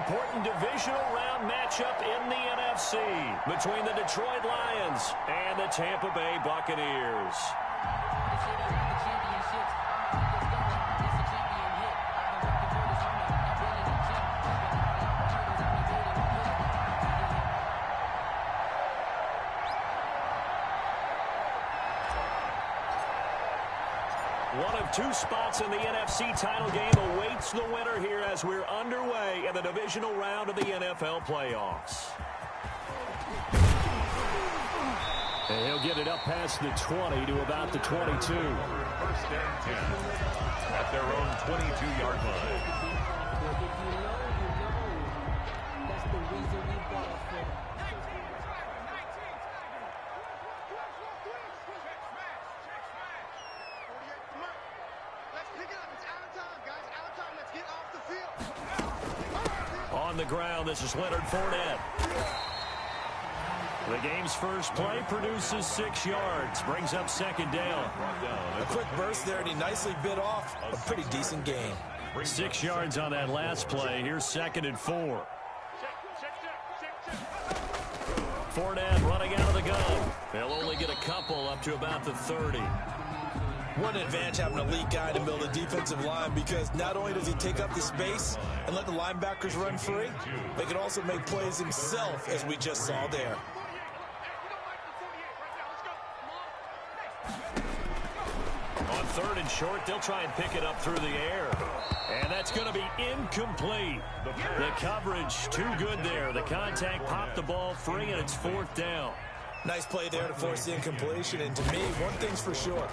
important divisional round matchup in the NFC between the Detroit Lions and the Tampa Bay Buccaneers. One of two spots in the NFC title game awaits the winner here as we're underway in the divisional round of the NFL playoffs. And he'll get it up past the 20 to about the 22. First and 10 at their own 22-yard line. On the ground, this is Leonard Fournette. The game's first play produces 6 yards, brings up second down. A quick burst there, and he nicely bit off a pretty decent gain. 6 yards on that last play. Here's second and 4. Fournette running out of the gun. They'll only get a couple up to about the 30. What an advantage having an elite guy to build a defensive line, because not only does he take up the space and let the linebackers run free, but he can also make plays himself, as we just saw there. On third and short, they'll try and pick it up through the air. And that's going to be incomplete. The coverage too good there. The contact popped the ball free, and it's fourth down. Nice play there to force the incompletion. And to me, one thing's for sure.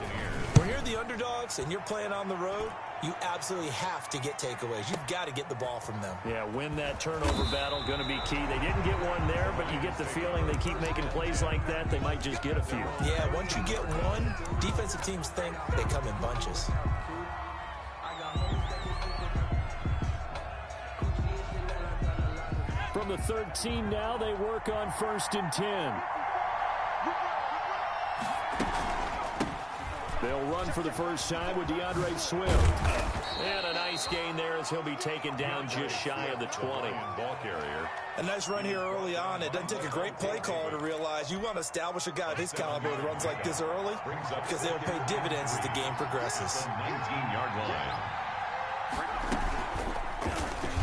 When you're the underdogs and you're playing on the road, you absolutely have to get takeaways. You've got to get the ball from them. Yeah, win that turnover battle, going to be key. They didn't get one there, but you get the feeling they keep making plays like that, they might just get a few. Yeah, once you get one, defensive teams think they come in bunches. From the 13 now, they work on first and 10. They'll run for the first time with DeAndre Swift. And a nice gain there as he'll be taken down just shy of the 20. Ball carrier. A nice run here early on. It doesn't take a great play caller to realize you want to establish a guy of his caliber that runs like this early, because they'll pay dividends as the game progresses. 19-yard line.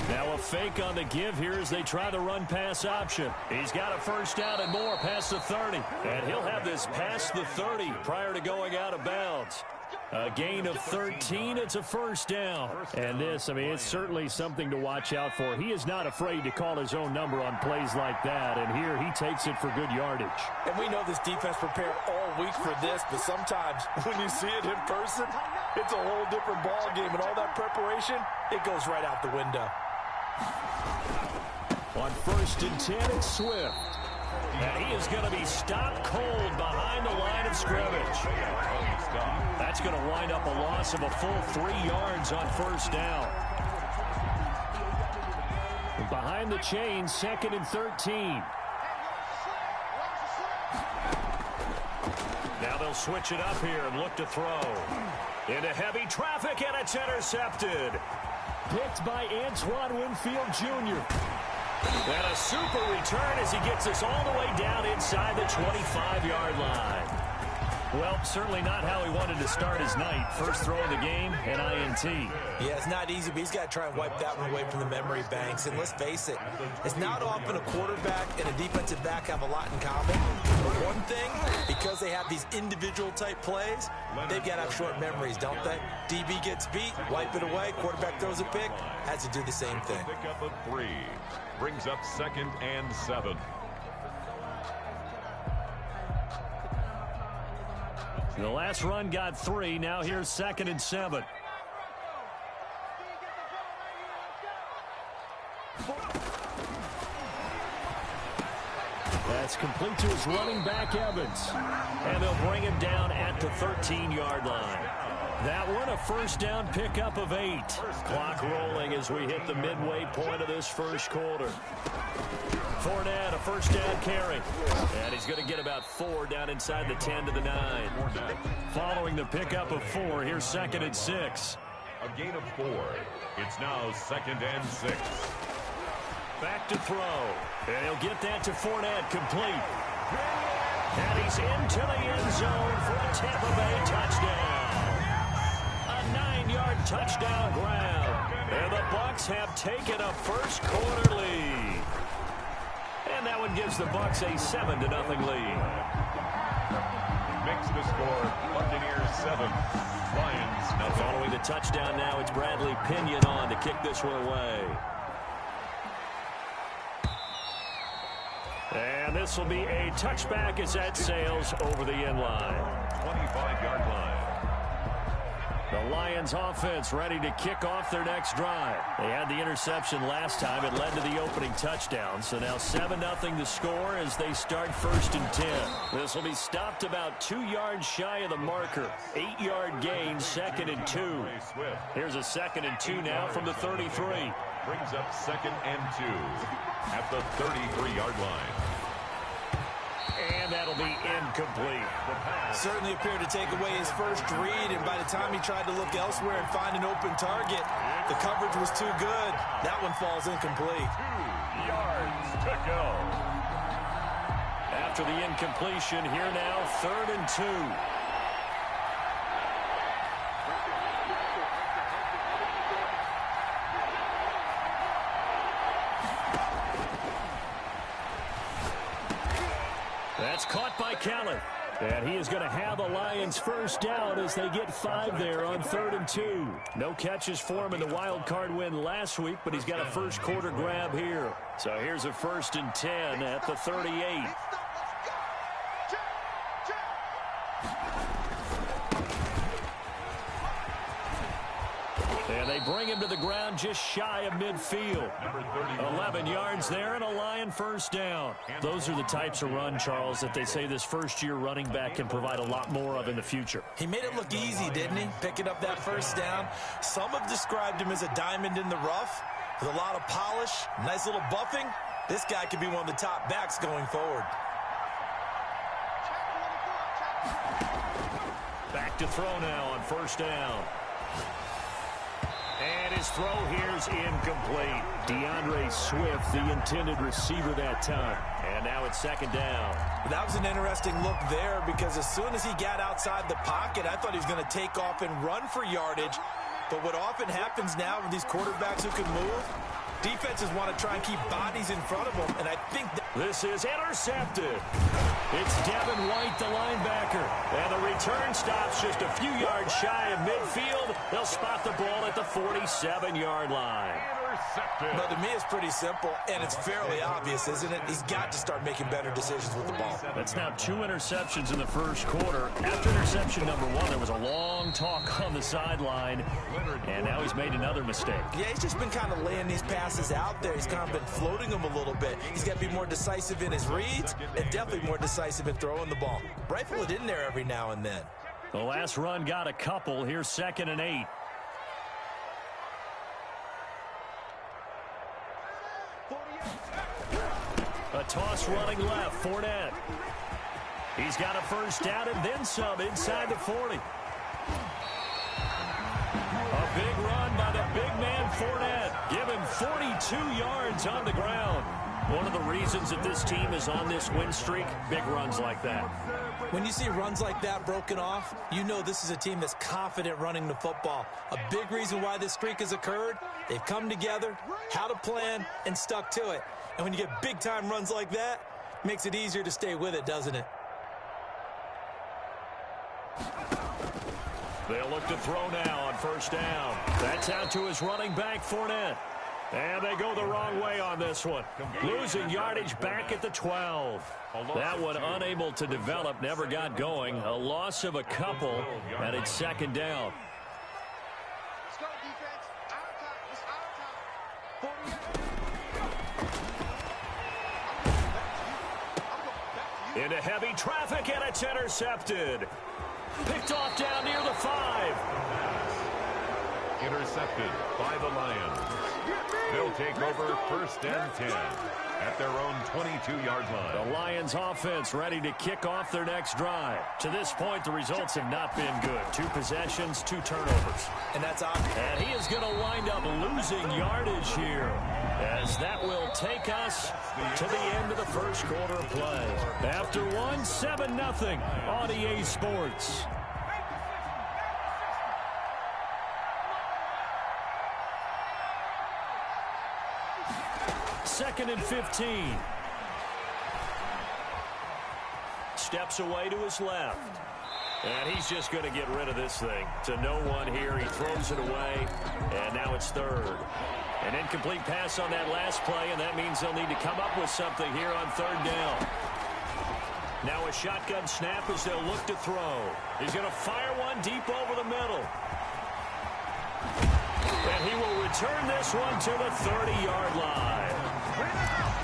Now a fake on the give here as they try the run-pass option. He's got a first down and more past the 30. And he'll have this past the 30 prior to going out of bounds. A gain of 13, it's a first down. And this, I mean, it's certainly something to watch out for. He is not afraid to call his own number on plays like that. And here he takes it for good yardage. And we know this defense prepared all week for this, but sometimes when you see it in person, it's a whole different ball game. And all that preparation, it goes right out the window. On first and 10, it's Swift. And he is going to be stopped cold behind the line of scrimmage. That's going to wind up a loss of a full 3 yards on first down. Behind the chains, second and 13. Now they'll switch it up here and look to throw. Into heavy traffic, and it's intercepted. Picked by Antoine Winfield Jr. And a super return as he gets us all the way down inside the 25-yard line. Well, certainly not how he wanted to start his night. First throw of the game, an INT. Yeah, it's not easy, but he's got to try and wipe that one away from the memory banks. And let's face it, it's not often a quarterback and a defensive back have a lot in common. But one thing, because they have these individual-type plays, they've got to have short memories, don't they? DB gets beat, wipe it away, quarterback throws a pick, has to do the same thing. Pick up of 3. Brings up second and 7. The last run got 3. Now here's second and 7. That's complete to his running back, Evans. And they'll bring him down at the 13-yard line. That one, a first down pickup of 8. Clock rolling as we hit the midway point of this first quarter. Fournette, a first down carry. And he's going to get about 4 down inside the 10 to the 9. Following the pickup of 4, here's second and 6. A gain of 4. It's now second and 6. Back to throw. And he'll get that to Fournette, complete. And he's into the end zone for a Tampa Bay touchdown. A 9-yard touchdown grab. And the Bucs have taken a first quarter lead. And that one gives the Bucs a 7-0 lead. Makes the score Buccaneers 7, Lions nothing. Following the touchdown now, it's Bradley Pinion on to kick this one away. And this will be a touchback as that sails over the end line. 25-yard line. The Lions offense ready to kick off their next drive. They had the interception last time. It led to the opening touchdown. So now 7-0 the score as they start 1st and 10. This will be stopped about 2 yards shy of the marker. 8-yard gain, 2nd and 2. Here's a 2nd and 2 now from the 33. Brings up 2nd and 2 at the 33-yard line. And that'll be incomplete. Certainly appeared to take away his first read, and by the time he tried to look elsewhere and find an open target, the coverage was too good. That one falls incomplete. 2 yards to go. After the incompletion, here now, 3rd and 2. That's caught by Kelly. And he is going to have the Lions first down as they get 5 there on 3rd and 2. No catches for him in the wild card win last week, but he's got a first quarter grab here. So here's a 1st and 10 at the 38. And they bring him to the ground just shy of midfield. 11 yards there and a Lion first down. Those are the types of run, Charles, that they say this first-year running back can provide a lot more of in the future. He made it look easy, didn't he? Picking up that first down. Some have described him as a diamond in the rough with a lot of polish, nice little buffing. This guy could be one of the top backs going forward. Back to throw now on first down. And his throw here's incomplete. DeAndre Swift, the intended receiver that time. And now it's 2nd down. That was an interesting look there because as soon as he got outside the pocket, I thought he was going to take off and run for yardage. But what often happens now with these quarterbacks who can move, defenses want to try and keep bodies in front of them. And I think this is intercepted. It's Devin White, the linebacker. And the return stops just a few yards shy of midfield. They'll spot the ball at the 47-yard line. But to me, it's pretty simple, and it's fairly obvious, isn't it? He's got to start making better decisions with the ball. That's now 2 interceptions in the first quarter. After interception number 1, there was a long talk on the sideline, and now he's made another mistake. Yeah, he's just been kind of laying these passes out there. He's kind of been floating them a little bit. He's got to be more decisive in his reads and definitely more decisive in throwing the ball. Rifle it in there every now and then. The last run got a couple. Here's 2nd and 8. A toss running left, Fournette. He's got a first down and then some inside the 40. A big run by the big man Fournette. Give him 42 yards on the ground. One of the reasons that this team is on this win streak, big runs like that. When you see runs like that broken off, you know this is a team that's confident running the football. A big reason why this streak has occurred, they've come together, had a plan, and stuck to it. And when you get big-time runs like that, it makes it easier to stay with it, doesn't it? They'll look to throw now on first down. That's out to his running back, Fournette. And they go the wrong way on this one. Losing yardage back at the 12. That one unable to develop, never got going. A loss of a couple, and it's 2nd down. Let's go, defense. Our time. It's our time. Into heavy traffic, and it's intercepted. Picked off down near the 5. Intercepted by the Lions. They'll take over 1st and 10 at their own 22-yard line. The Lions offense ready to kick off their next drive. To this point, the results have not been good. 2 possessions, 2 turnovers. And that's obvious. And he is going to wind up losing yardage here, as that will take us to the end of the first quarter of play. After one, 7-0 on EA Sports. Second and 15. Steps away to his left. And he's just going to get rid of this thing. To no one here. He throws it away. And now it's third. An incomplete pass on that last play, and that means they'll need to come up with something here on third down. Now a shotgun snap as they'll look to throw. He's going to fire one deep over the middle. And he will return this one to the 30-yard line.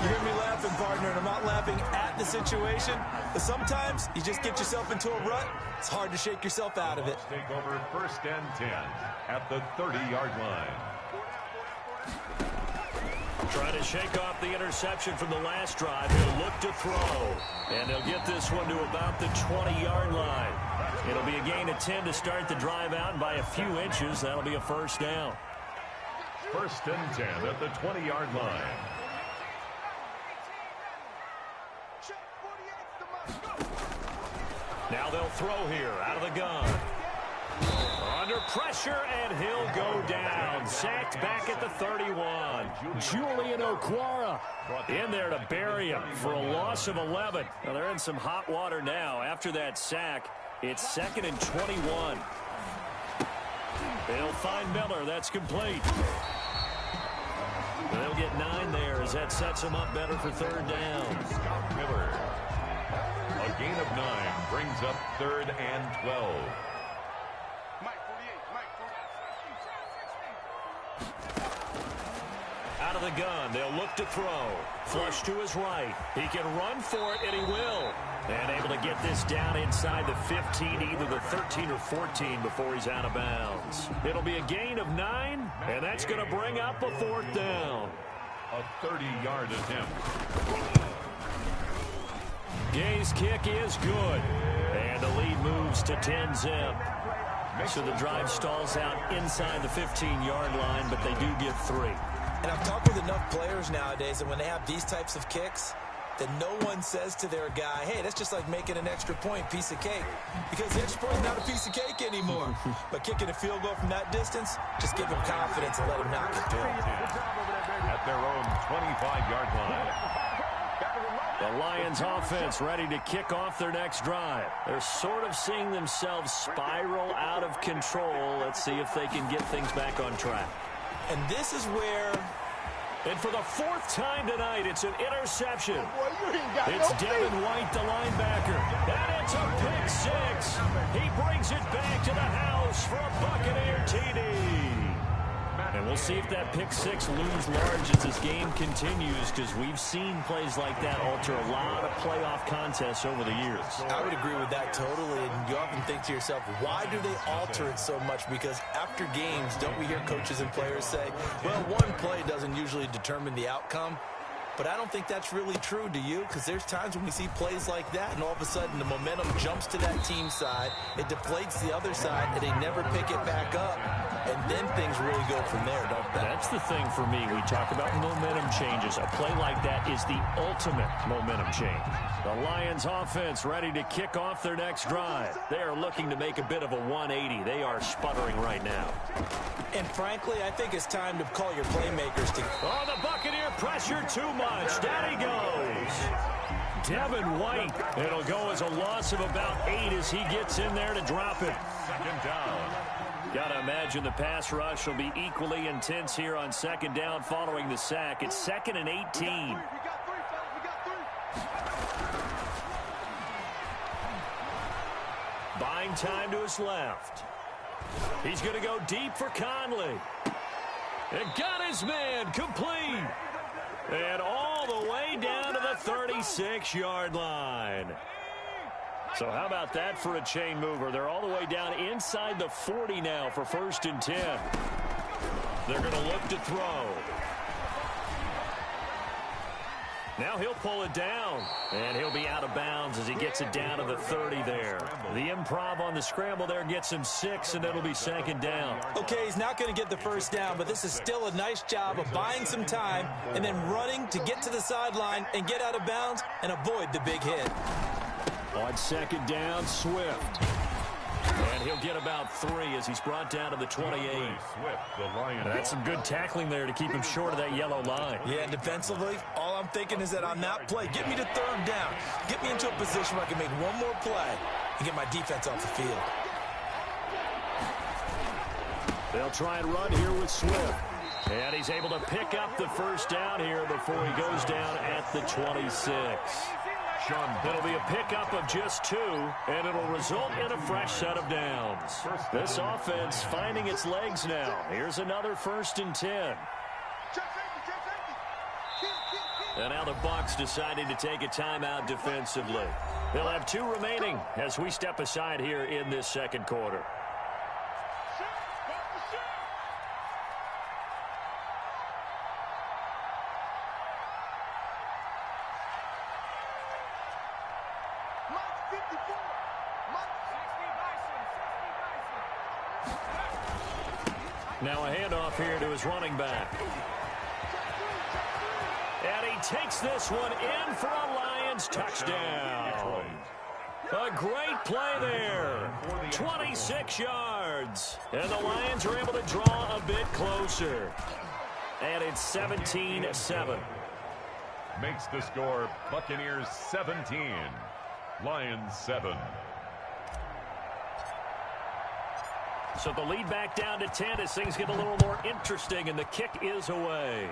You hear me laughing, partner, and I'm not laughing at the situation, but sometimes you just get yourself into a rut. It's hard to shake yourself out of it. Take over 1st and 10 at the 30-yard line. Trying to shake off the interception from the last drive. He'll look to throw. And they'll get this one to about the 20-yard line. It'll be a gain of 10 to start the drive out, and by a few inches, that'll be a first down. 1st and 10 at the 20-yard line. Now they'll throw here out of the gun. Under pressure, and he'll go down. Sacked back at the 31. Julian Okwara in there to bury him for a loss of 11. Now they're in some hot water now. After that sack, it's 2nd and 21. They'll find Miller. That's complete. They'll get 9 there as that sets them up better for third down. Miller. A gain of 9 brings up 3rd and 12. Out of the gun, they'll look to throw. Flush to his right. He can run for it, and he will. And able to get this down inside the 15, either the 13 or 14 before he's out of bounds. It'll be a gain of 9, and that's going to bring up a 4th down. A 30-yard attempt. Gay's kick is good. And the lead moves to 10-zip. So the drive stalls out inside the 15-yard line, but they do get 3. And I've talked with enough players nowadays that when they have these types of kicks, that no one says to their guy, hey, that's just like making an extra point, piece of cake. Because the extra point is not a piece of cake anymore. But kicking a field goal from that distance, just give him confidence and let him knock it through. At their own 25-yard line. The Lions offense ready to kick off their next drive. They're sort of seeing themselves spiral out of control. Let's see if they can get things back on track. And this is where... And for the 4th time tonight, it's an interception. It's Devin White, the linebacker. And it's a pick 6. He brings it back to the house for a Buccaneer TD. And we'll see if that pick 6 looms large as this game continues, because we've seen plays like that alter a lot of playoff contests over the years. I would agree with that totally. And you often think to yourself, why do they alter it so much? Because after games, don't we hear coaches and players say, well, one play doesn't usually determine the outcome. But I don't think that's really true, do you? Because there's times when we see plays like that, and all of a sudden the momentum jumps to that team side. It deflates the other side, and they never pick it back up. And then things really go from there, don't they? That's the thing for me. We talk about momentum changes. A play like that is the ultimate momentum change. The Lions offense ready to kick off their next drive. They are looking to make a bit of a 180. They are sputtering right now. And frankly, I think it's time to call your playmakers to... Oh, the Buccaneer pressure too much. Down he goes. Devin White. It'll go as a loss of about 8 as he gets in there to drop it. 2nd down. Got to imagine the pass rush will be equally intense here on 2nd down following the sack. It's 2nd and 18. Buying time to his left. He's going to go deep for Conley. And got his man complete. And all the way down to the 36-yard line. So how about that for a chain mover? They're all the way down inside the 40 now for 1st and 10. They're going to look to throw. Now he'll pull it down, and he'll be out of bounds as he gets it down to the 30 there. The improv on the scramble there gets him 6, and it'll be second down. Okay, he's not going to get the first down, but this is still a nice job of buying some time and then running to get to the sideline and get out of bounds and avoid the big hit. On second down, Swift. And he'll get about 3 as he's brought down to the 28. That's some good tackling there to keep him short of that yellow line. Yeah, and defensively, all I'm thinking is that on that play, get me to third down. Get me into a position where I can make one more play and get my defense off the field. They'll try and run here with Swift. And he's able to pick up the first down here before he goes down at the 26. It'll be a pickup of just 2, and it'll result in a fresh set of downs. This offense finding its legs now. Here's another 1st and 10. And now the Bucs deciding to take a timeout defensively. They'll have 2 remaining as we step aside here in this second quarter. Now a handoff here to his running back. And he takes this one in for a Lions touchdown. A great play there. 26 yards. And the Lions are able to draw a bit closer. And it's 17-7. Makes the score Buccaneers 17, Lions 7. So the lead back down to 10 as things get a little more interesting, and the kick is away.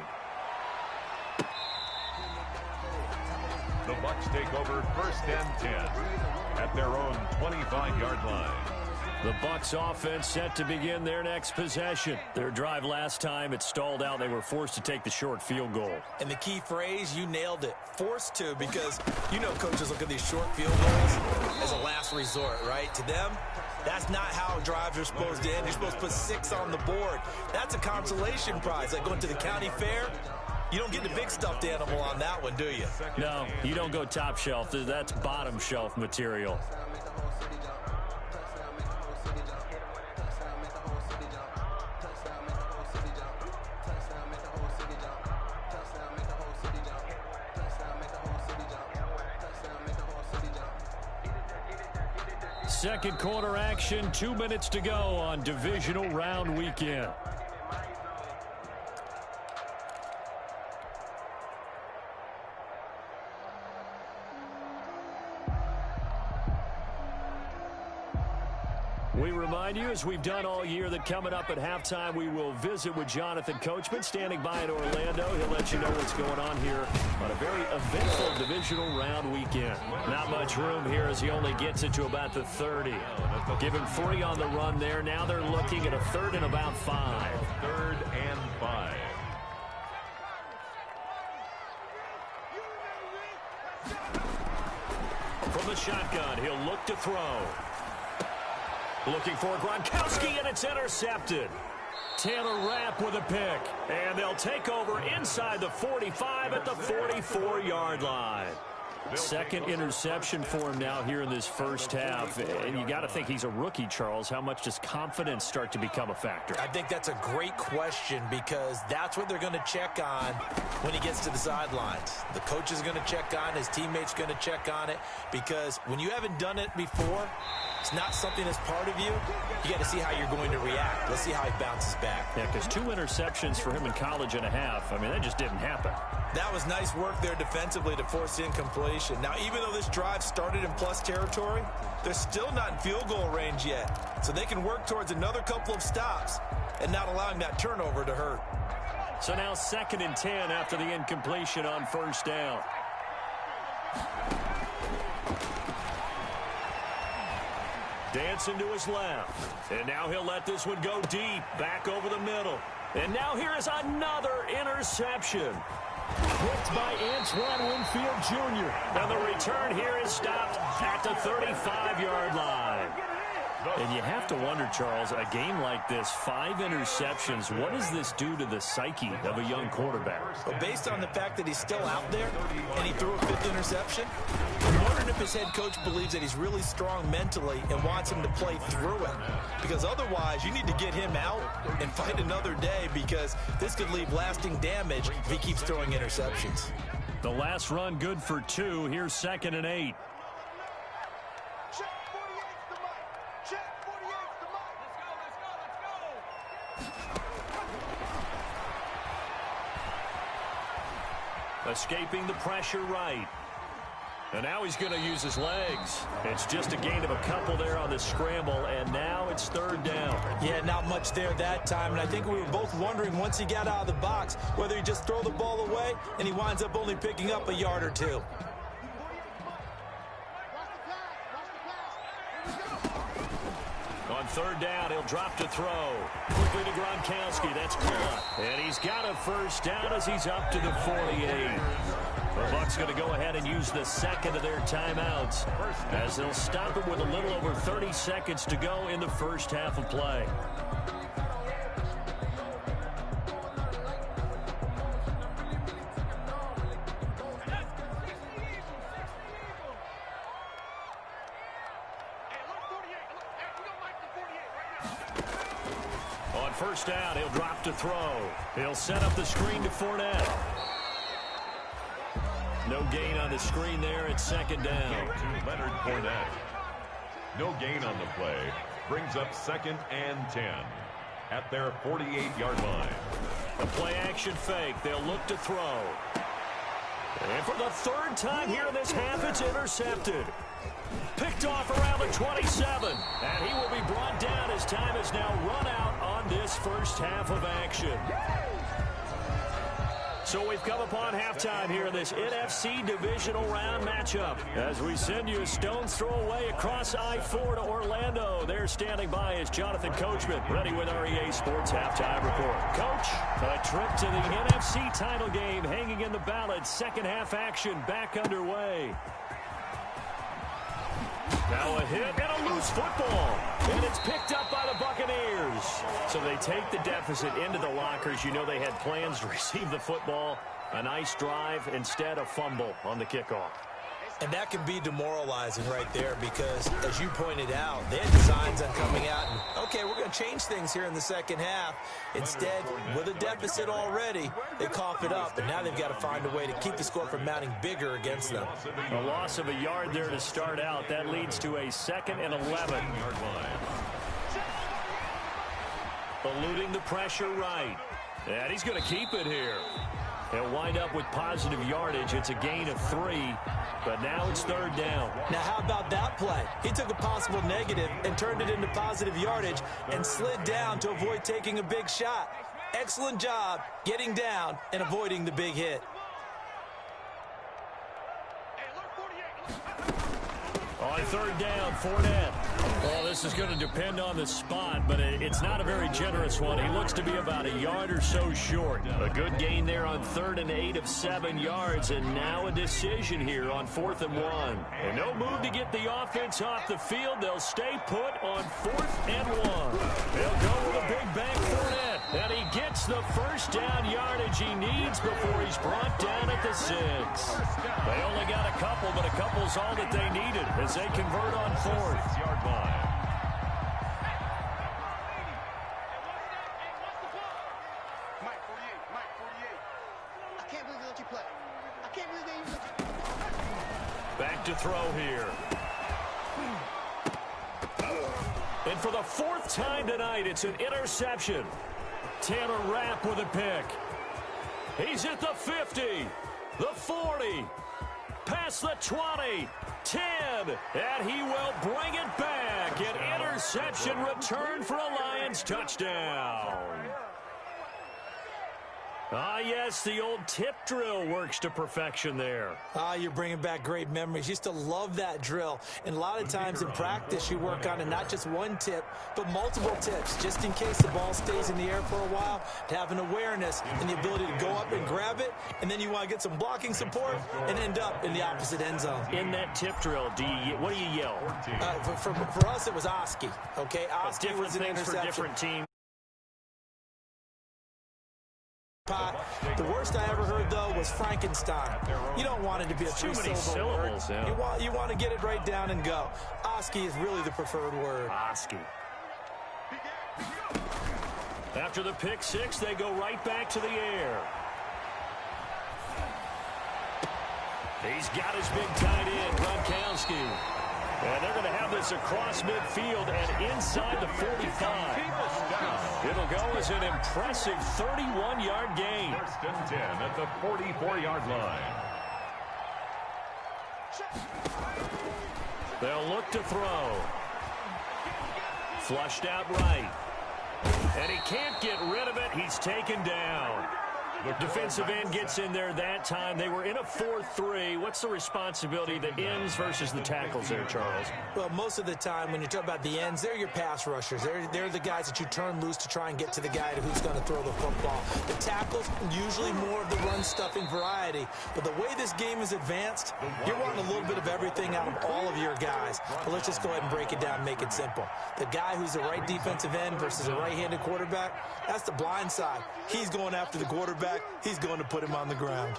The Bucs take over 1st and 10 at their own 25-yard line. The Bucs offense set to begin their next possession. Their drive last time, it stalled out. They were forced to take the short field goal. And the key phrase, you nailed it, forced to, because you know coaches look at these short field goals as a last resort, right? To them, that's not how drives are supposed to end. You're supposed to put 6 on the board. That's a consolation prize. Like going to the county fair, you don't get the big stuffed animal on that one, do you? No, you don't go top shelf. That's bottom shelf material. Second quarter action, 2 minutes to go on divisional round weekend. We remind you, as we've done all year, that coming up at halftime, we will visit with Jonathan Coachman, standing by in Orlando. He'll let you know what's going on here on a very eventful divisional round weekend. Not much room here as he only gets it to about the 30. Give him 3 on the run there. Now they're looking at a 3rd and about 5. 3rd and 5. From the shotgun, he'll look to throw. Looking for Gronkowski, and it's intercepted. Taylor Rapp with a pick. And they'll take over inside the 45 at the 44-yard line. Second interception for him now here in this first half. And you got to think he's a rookie, Charles. How much does confidence start to become a factor? I think that's a great question, because that's what they're going to check on when he gets to the sidelines. The coach is going to check on it. His teammates going to check on it, because when you haven't done it before, it's not something that's part of you. You got to see how you're going to react. Let's see how he bounces back. Yeah, because 2 interceptions for him in college and a half. I mean, that just didn't happen. That was nice work there defensively to force the incompletion. Now, even though this drive started in plus territory, they're still not in field goal range yet. So they can work towards another couple of stops and not allowing that turnover to hurt. So now 2nd and 10 after the incompletion on 1st down. Dancing to his left. And now he'll let this one go deep, back over the middle. And now here is another interception. Whipped by Antoine Winfield Jr. And the return here is stopped at the 35-yard line. And you have to wonder, Charles, a game like this, 5 interceptions, what does this do to the psyche of a young quarterback? Well, based on the fact that he's still out there and he threw a 5th interception, I'm wondering if his head coach believes that he's really strong mentally and wants him to play through it. Because otherwise, you need to get him out and fight another day, because this could leave lasting damage if he keeps throwing interceptions. The last run good for 2. Here's 2nd and 8. Check 48's the mic. Check 48's the mic. Let's go. Escaping the pressure right. And now he's going to use his legs. It's just a gain of a couple there on the scramble, and now it's 3rd down. Yeah, not much there that time, and I think we were both wondering once he got out of the box whether he just throw the ball away and he winds up only picking up a yard or 2. On 3rd down, he'll drop to throw. Quickly to Gronkowski. That's caught. And he's got a 1st down as he's up to the 48. The Bucs going to go ahead and use the 2nd of their timeouts, as they'll stop it with a little over 30 seconds to go in the first half of play. On 1st down, he'll drop to throw. He'll set up the screen to Fournette. No gain on the screen there at 2nd down. To Leonard Fournette. No gain on the play. Brings up 2nd and 10 at their 48-yard line. A play-action fake. They'll look to throw. And for the 3rd time here in this half, it's intercepted. Picked off around the 27. And he will be brought down as time is now run out on this first half of action. So we've come upon halftime here in this NFC divisional round matchup, as we send you a stone's throw away across I-4 to Orlando. There standing by is Jonathan Coachman, ready with our EA Sports Halftime Report. Coach, a trip to the NFC title game hanging in the balance. Second half action back underway. Now a hit and a loose football. And it's picked up by the Buccaneers. So they take the deficit into the lockers. You know they had plans to receive the football. A nice drive, instead a fumble on the kickoff. And that can be demoralizing right there, because, as you pointed out, they had designs on coming out and, okay, we're going to change things here in the second half. Instead, with a deficit already, they cough it up, and now they've got to find a way to keep the score from mounting bigger against them. A loss of a yard there to start out. That leads to a 2nd and 11. Eluding the pressure right. And he's going to keep it here. He'll wind up with positive yardage. It's a gain of 3, but now it's 3rd down. Now, how about that play? He took a possible negative and turned it into positive yardage and slid down to avoid taking a big shot. Excellent job getting down and avoiding the big hit. On 3rd down, Fournette. Well, this is going to depend on the spot, but it's not a very generous one. He looks to be about a yard or so short. A good gain there on 3rd and 8 of 7 yards, and now a decision here on 4th and 1. And no move to get the offense off the field. They'll stay put on 4th and 1. They'll go with a big bang Fournette, and he gets the 1st down yardage he needs before he's brought down at the 6. They only got a couple, but a couple's all that they needed as they convert on 4th. 6-yard line. Mike 48. I can't believe they let you play. I can't believe they let you. Back to throw here. And for the 4th time tonight, it's an interception. Taylor Rapp with a pick. He's at the 50, the 40, past the 20, 10, and he will bring it back. An interception return for a Lions touchdown. Ah, yes, the old tip drill works to perfection there. You're bringing back great memories. Used to love that drill. And a lot of times in practice, you work on it, not just one tip, but multiple tips, just in case the ball stays in the air for a while, to have an awareness and the ability to go up and grab it, and then you want to get some blocking support and end up in the opposite end zone. In that tip drill, what do you yell? For us, it was Oski. Okay, Oski was an things interception. for different teams. The worst I ever heard, though, was Frankenstein. You don't want it to be a Too many three-syllable word. syllables, yeah. You want to get it right down and go. Oski is really the preferred word. Oski. After the pick six, they go right back to the air. He's got his big tight end, Gronkowski. And they're going to have this across midfield and inside the 45. It'll go as an impressive 31-yard gain. First and 10 at the 44-yard line. They'll look to throw. Flushed out right. And he can't get rid of it. He's taken down. The defensive end gets in there that time. They were in a 4-3. What's the responsibility, the ends versus the tackles there, Charles? Well, most of the time when you talk about the ends, they're your pass rushers. They're the guys that you turn loose to try and get to the guy who's going to throw the football. The tackles, usually more of the run-stuffing variety. But the way this game is advanced, you're wanting a little bit of everything out of all of your guys. But let's just go ahead and break it down and make it simple. The guy who's the right defensive end versus a right-handed quarterback, that's the blind side. He's going after the quarterback. He's going to put him on the ground.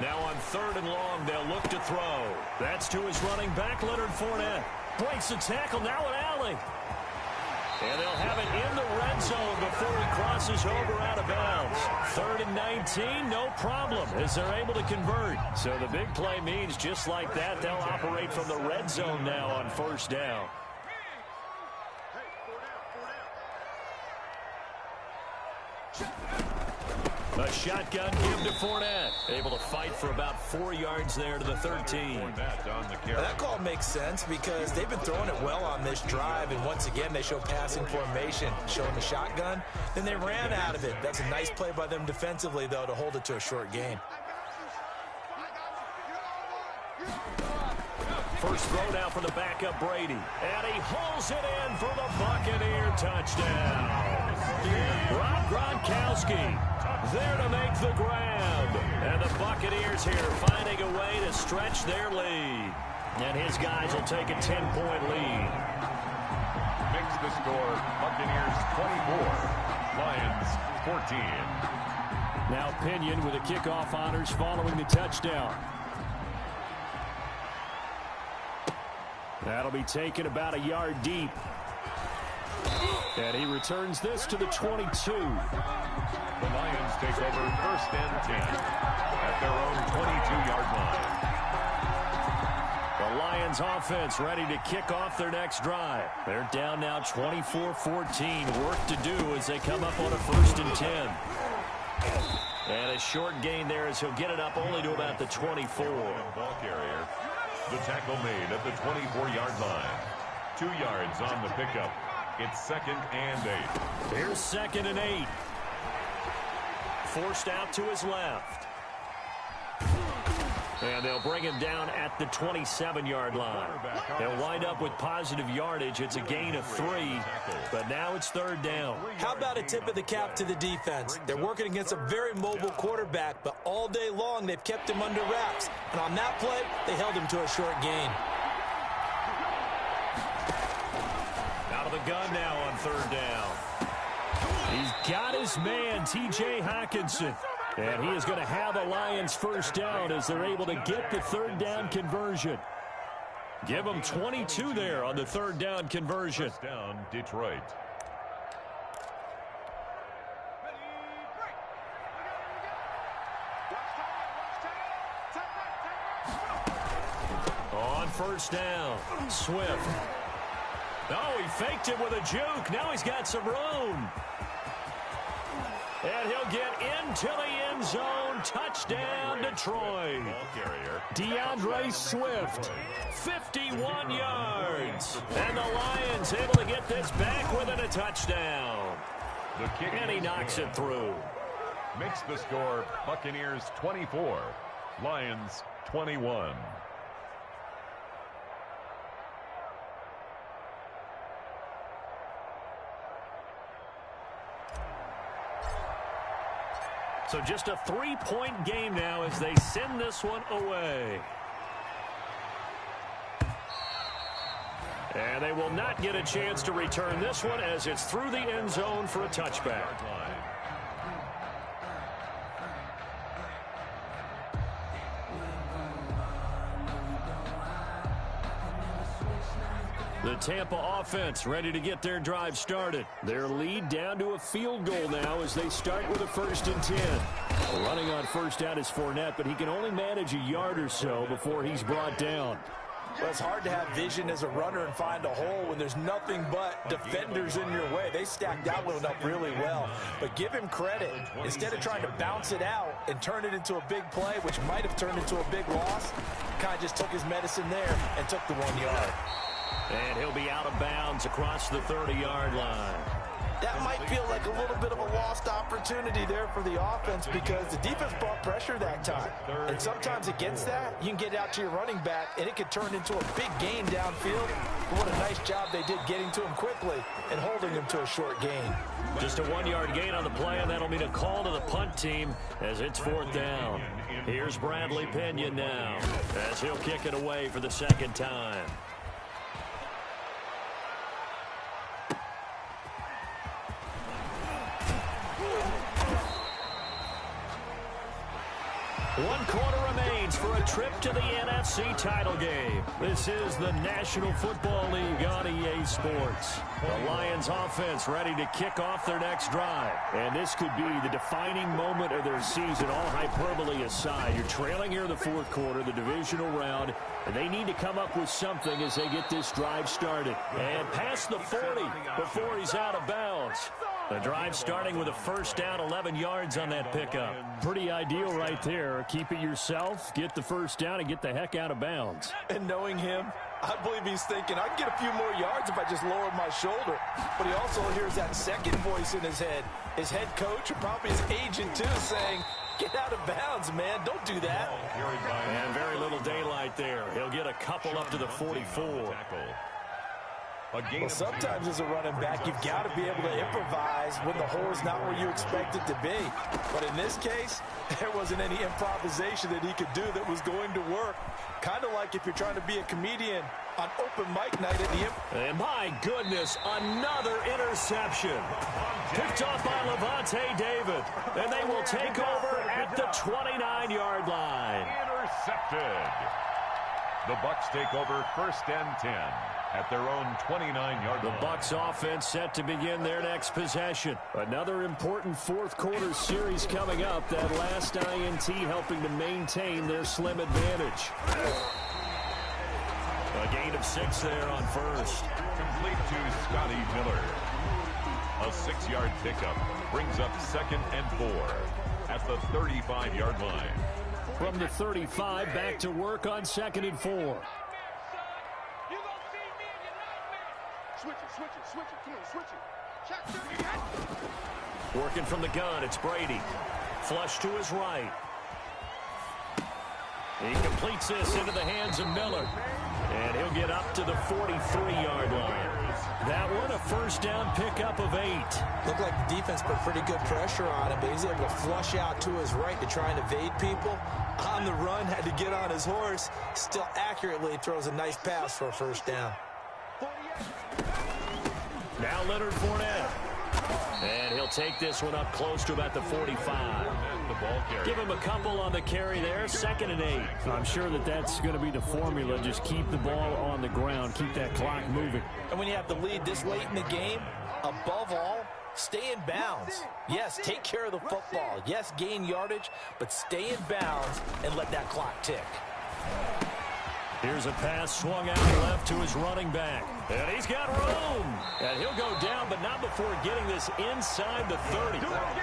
Now on 3rd and long, they'll look to throw. That's to his running back, Leonard Fournette. Breaks the tackle, now an alley. And they'll have it in the red zone before he crosses over out of bounds. 3rd and 19, no problem, as they're able to convert. So the big play means just like that, they'll operate from the red zone now on 1st down. A shotgun give to Fournette. Able to fight for about 4 yards there to the 13. That call makes sense because they've been throwing it well on this drive, and once again they show passing formation, showing the shotgun. Then they ran out of it. That's a nice play by them defensively, though, to hold it to a short gain. First throw now for the backup Brady. And he hauls it in for the Buccaneer touchdown. Rob Gronkowski there to make the grab. And the Buccaneers here finding a way to stretch their lead. And his guys will take a 10-point lead. Makes the score Buccaneers 24, Lions 14. Now Pinion with the kickoff honors following the touchdown. That'll be taken about a yard deep. And he returns this to the 22. The Lions take over 1st and 10 at their own 22-yard line. The Lions offense ready to kick off their next drive. They're down now 24-14. Work to do as they come up on a 1st and 10. And a short gain there as he'll get it up only to about the 24. Ball carrier. The tackle made at the 24-yard line. 2 yards on the pickup. It's 2nd and 8. Here's 2nd and 8. Forced out to his left. And they'll bring him down at the 27-yard line. They'll wind up with positive yardage. It's a gain of 3, but now it's 3rd down. How about a tip of the cap to the defense? They're working against a very mobile quarterback, but all day long they've kept him under wraps. And on that play, they held him to a short gain. Out of the gun now on 3rd down. He's got his man, T.J. Hockenson. And he is going to have a Lions 1st down as they're able to get the 3rd down conversion. Give them 22 there on the 3rd down conversion. 1st down, Detroit. On 1st down, Swift. Oh, he faked it with a juke. Now he's got some room. And he'll get into the end zone. Touchdown, Detroit. DeAndre Swift, 51 yards. And the Lions able to get this back within a touchdown. And he knocks it through. Makes the score Buccaneers 24, Lions 21. So just a 3-point game now as they send this one away. And they will not get a chance to return this one as it's through the end zone for a touchback. The Tampa offense ready to get their drive started. Their lead down to a field goal now as they start with a 1st and 10. Running on first down is Fournette, but he can only manage a yard or so before he's brought down. Well, it's hard to have vision as a runner and find a hole when there's nothing but defenders in your way. They stacked that one up really well. But give him credit. Instead of trying to bounce it out and turn it into a big play, which might have turned into a big loss, kind of just took his medicine there and took the 1 yard. And he'll be out of bounds across the 30-yard line. That might feel like a little bit of a lost opportunity there for the offense because the defense brought pressure that time. And sometimes against that, you can get out to your running back, and it could turn into a big gain downfield. But what a nice job they did getting to him quickly and holding him to a short gain. Just a 1-yard gain on the play, and that'll mean a call to the punt team as it's 4th down. Here's Bradley Pinion now as he'll kick it away for the 2nd time. One quarter remains for a trip to the NFC title game. This is the National Football League on EA Sports. The Lions offense ready to kick off their next drive. And this could be the defining moment of their season, all hyperbole aside. You're trailing here in the 4th quarter, the divisional round, and they need to come up with something as they get this drive started. And past the 40 before he's out of bounds. The drive starting with a 1st down, 11 yards on that pickup. Pretty ideal right there. Keep it yourself, get the 1st down, and get the heck out of bounds. And knowing him, I believe he's thinking, I can get a few more yards if I just lower my shoulder. But he also hears that second voice in his head. His head coach, or probably his agent too, saying, get out of bounds, man. Don't do that. And very little daylight there. He'll get a couple up to the 44. Well, sometimes as a running back, you've got to be able to improvise when the hole is not where you expect it to be. But in this case, there wasn't any improvisation that he could do that was going to work. Kind of like if you're trying to be a comedian on open mic night at the... And my goodness, another interception. Picked off by Levante David. And they will take over at the 29-yard line. Intercepted. The Bucs take over 1st and 10. At their own 29-yard line. The Bucs offense set to begin their next possession. Another important 4th quarter series coming up. That last INT helping to maintain their slim advantage. A gain of 6 there on 1st. Complete to Scotty Miller. A 6-yard pickup brings up 2nd and 4 at the 35-yard line. From the 35, back to work on 2nd and 4. Switch it, come on, switch it. Shot. Working from the gun, it's Brady. Flush to his right. He completes this into the hands of Miller. And he'll get up to the 43-yard line. That one, a 1st down pickup of 8. Looked like the defense put pretty good pressure on him, but he's able to flush out to his right to try and evade people. On the run, had to get on his horse. Still accurately throws a nice pass for a 1st down. Now Leonard Fournette. And he'll take this one up close to about the 45. Give him a couple on the carry there. 2nd and 8. I'm sure that that's going to be the formula. Just keep the ball on the ground. Keep that clock moving. And when you have the lead this late in the game, above all, stay in bounds. Yes, take care of the football. Yes, gain yardage, but stay in bounds and let that clock tick. Here's a pass swung out left to his running back. And he's got room. And he'll go down, but not before getting this inside the 30.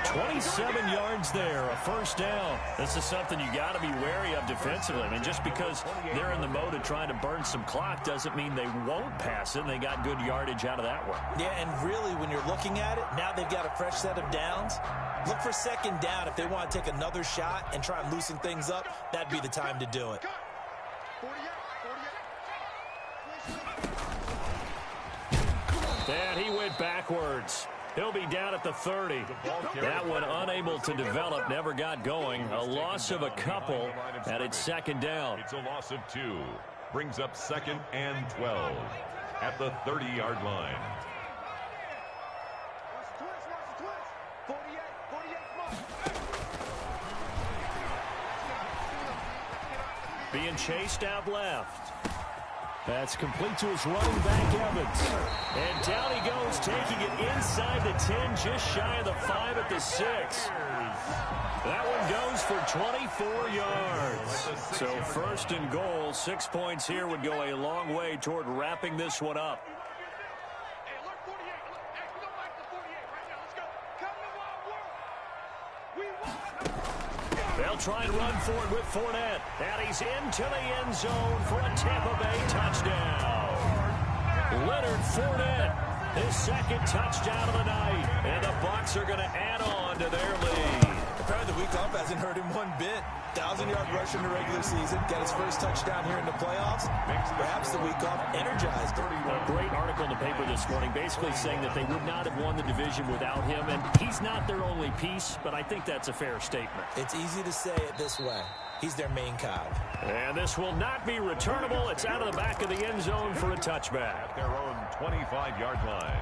27 yards there, a 1st down. This is something you got to be wary of defensively. I mean, just because they're in the mode of trying to burn some clock doesn't mean they won't pass it. And they got good yardage out of that one. Yeah, and really, when you're looking at it, now they've got a fresh set of downs. Look for second down. If they want to take another shot and try and loosen things up, that'd be the time to do it. 48. And he went backwards. He'll be down at the 30. That one unable to develop, never got going. A loss of a couple, and it's second down. It's a loss of 2. Brings up second and 12 at the 30-yard line. 48, Being chased out left. That's complete to his running back, Evans. And down he goes, taking it inside the 10, just shy of the 5 at the 6. That one goes for 24 yards. So first and goal, 6 points here would go a long way toward wrapping this one up. Hey, look, 48. Look, hey, we don't like the 48 right now. Let's go. Come to our world. We want. They'll try and run for it with Fournette. And he's into the end zone for a Tampa Bay touchdown. Leonard Fournette, his second touchdown of the night. And the Bucs are going to add on to their lead. Apparently the week off hasn't hurt him one bit. 1,000-yard rush in the regular season. Got his first touchdown here in the playoffs. Perhaps the week off energized him. A great article in the paper this morning basically saying that they would not have won the division without him. And he's not their only piece, but I think that's a fair statement. It's easy to say it this way. He's their main cog. And this will not be returnable. It's out of the back of the end zone for a touchback. At their own 25-yard line.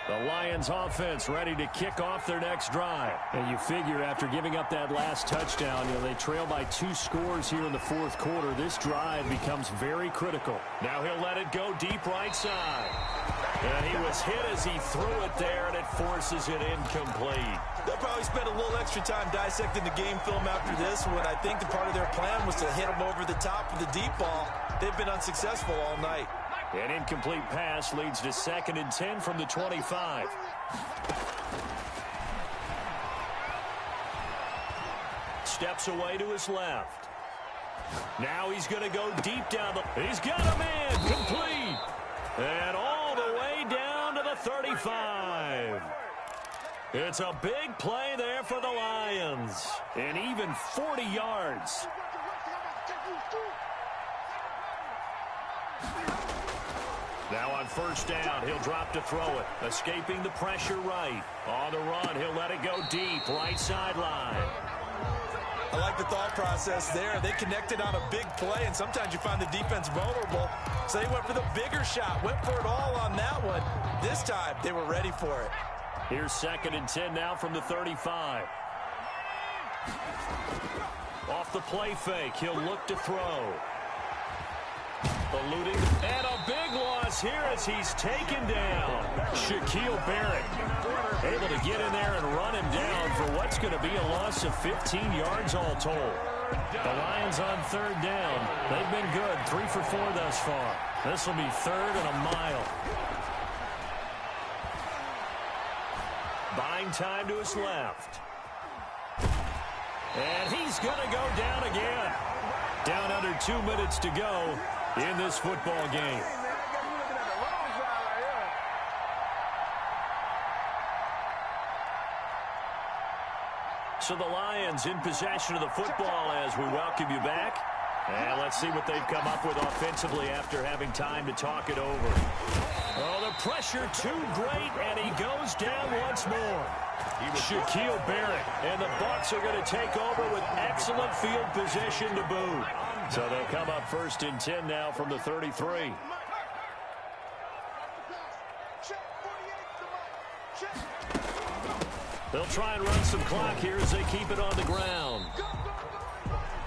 The Lions offense ready to kick off their next drive. And you figure after giving up that last touchdown, they trail by 2 scores here in the fourth quarter. This drive becomes very critical. Now he'll let it go deep right side. And he was hit as he threw it there, and it forces it incomplete. They'll probably spend a little extra time dissecting the game film after this one. I think the part of their plan was to hit him over the top of the deep ball. They've been unsuccessful all night. An incomplete pass leads to 2nd and 10 from the 25. Steps away to his left. Now he's going to go deep down the... He's got a man complete. And all the way down to the 35. It's a big play there for the Lions. And even 40 yards. Now on first down, he'll drop to throw it. Escaping the pressure right. On the run, he'll let it go deep. Right sideline. I like the thought process there. They connected on a big play, and sometimes you find the defense vulnerable. So they went for the bigger shot. Went for it all on that one. This time, they were ready for it. Here's 2nd and 10 now from the 35. Off the play fake, he'll look to throw. Eluding, and a big loss here as he's taken down. Shaquille Barrett able to get in there and run him down for what's going to be a loss of 15 yards all told. The Lions on 3rd down. They've been good, 3 for 4 thus far. This will be 3rd and a mile. Buying time to his left. And he's going to go down again. Down under 2 minutes to go in this football game. So the Lions in possession of the football as we welcome you back. And let's see what they've come up with offensively after having time to talk it over. Oh, the pressure too great, and he goes down once more. Shaquille Barrett, and the Bucs are going to take over with excellent field position to boot. So they'll come up 1st and 10 now from the 33. They'll try and run some clock here as they keep it on the ground.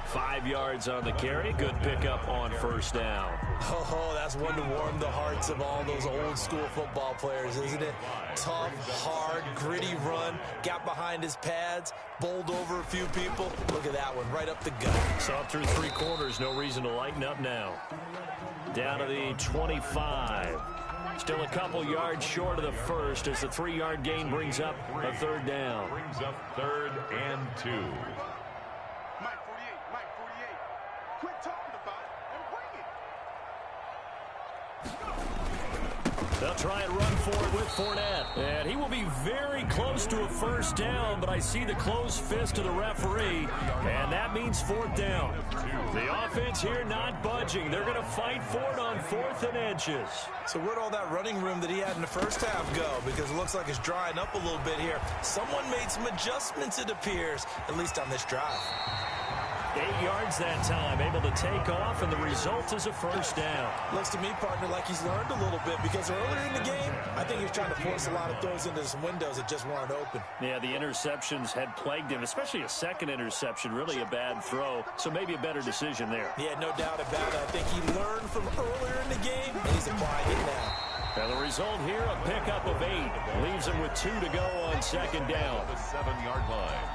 5 yards on the carry. Good pickup on first down. Oh, that's one to warm the hearts of all those old school football players, isn't it? Tough, hard, gritty run. Got behind his pads, bowled over a few people. Look at that one, right up the gut. Saw through 3 quarters. No reason to lighten up now. Down to the 25. Still a couple yards short of the first as the 3-yard gain brings up a 3rd down. Brings up 3rd and 2. Mike 48, Mike 48. Quit talking about it and bring They'll try and run for it with Fournette. And he will be very close to a first down, but I see the closed fist of the referee, and that means fourth down. The offense here not budging. They're going to fight for it on 4th and inches. So where'd all that running room that he had in the first half go? Because it looks like it's drying up a little bit here. Someone made some adjustments, it appears, at least on this drive. 8 yards that time, able to take off, and the result is a first down. Looks to me, partner, like he's learned a little bit, because earlier in the game, I think he was trying to force a lot of throws into some windows that just weren't open. Yeah, the interceptions had plagued him, especially a second interception, really a bad throw, so maybe a better decision there. Yeah, no doubt about it. I think he learned from earlier in the game, and he's applying it now. And the result here, a pickup of 8. Leaves him with 2 to go on second down. The 7-yard line.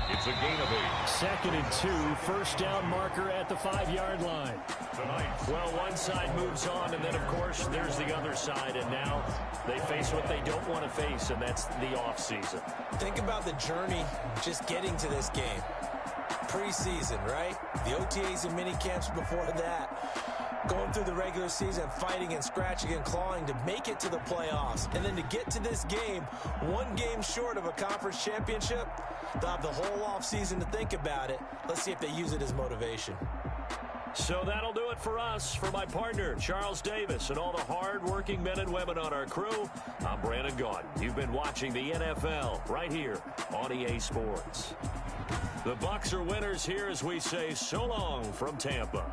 It's a gain of 8. Second and 2, first down marker at the 5-yard line. Well, one side moves on, and then, of course, there's the other side, and now they face what they don't want to face, and that's the offseason. Think about the journey just getting to this game. Preseason, right? The OTAs and mini camps before that. Going through the regular season, fighting and scratching and clawing to make it to the playoffs. And then to get to this game, one game short of a conference championship, they'll have the whole offseason to think about it. Let's see if they use it as motivation. So that'll do it for us. For my partner, Charles Davis, and all the hard-working men and women on our crew, I'm Brandon Gaudin. You've been watching the NFL right here on EA Sports. The Bucs are winners here as we say so long from Tampa.